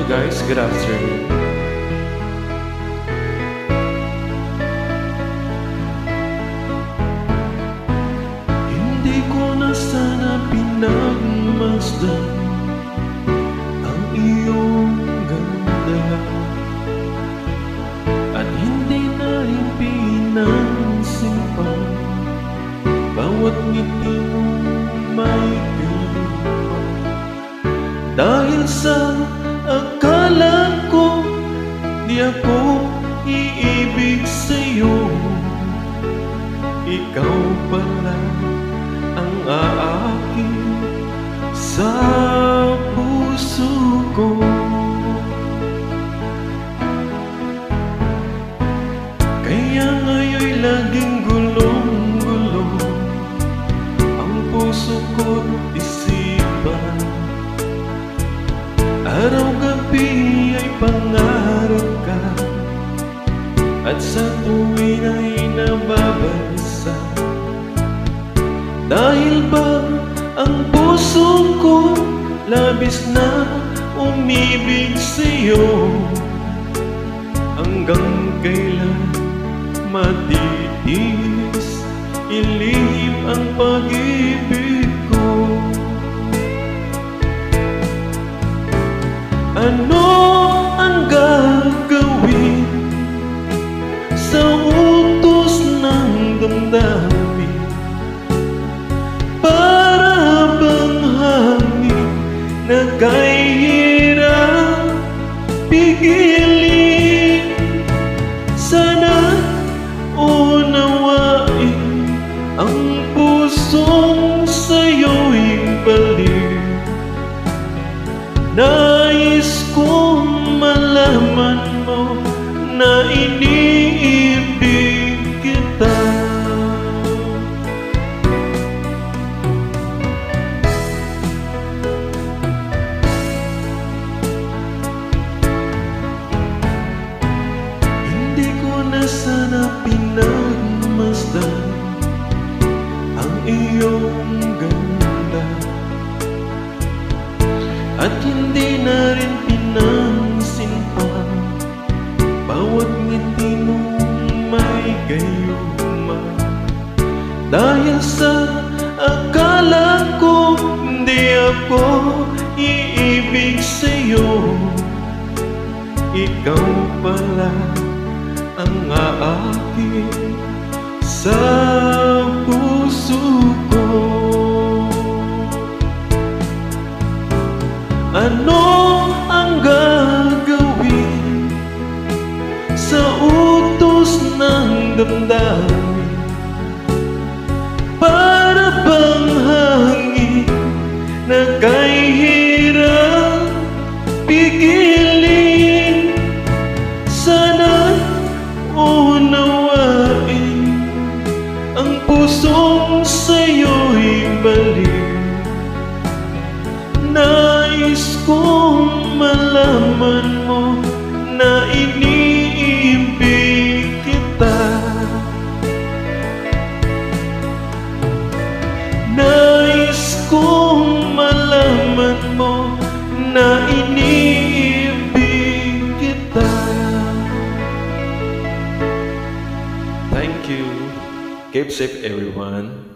Hello guys, good afternoon. Hindi ko na sana pinagmasdan ang iyong ganda, at hindi na rin pinansin pa bawat ngiti mong may ganda. Dahil sa akala ko di ako iibig sa'yo, ikaw pala ang aakin sa puso ko. Kaya ngayon'y laging gulong-gulo ang puso ko't isipan. Araw-gabi ay pangarap ka, at sa tuwin ay nababalsa. Dahil ba ang puso ko labis na umibig sa'yo, hanggang kailan matitiis ilihim ang pag-ibig ko? Ano ang gagawin sa utos ng damdamin? Para bang hangin na kahirap pigilin? Sana unawain ang pusong sa'yo'y balik. Nais kong malaman mo na iniibig kita. Hindi ko na sana pinagmasdan ang iyong ganda, at hindi na rin pinansin pa bawat ngiti mong may gayuma. Dahil sa akala ko hindi ako iibig sa'yo, ikaw pala ang aakin sa puso ko. Ano ang gagawin sa utos ng damdamin? Para bang hangin na kahirap pigilin? Sana unawain ang pusong sa'yo'y balik. Nais kong malaman mo na iniibig kita. Nais kong malaman mo na iniibig kita. Thank you. Keep safe everyone.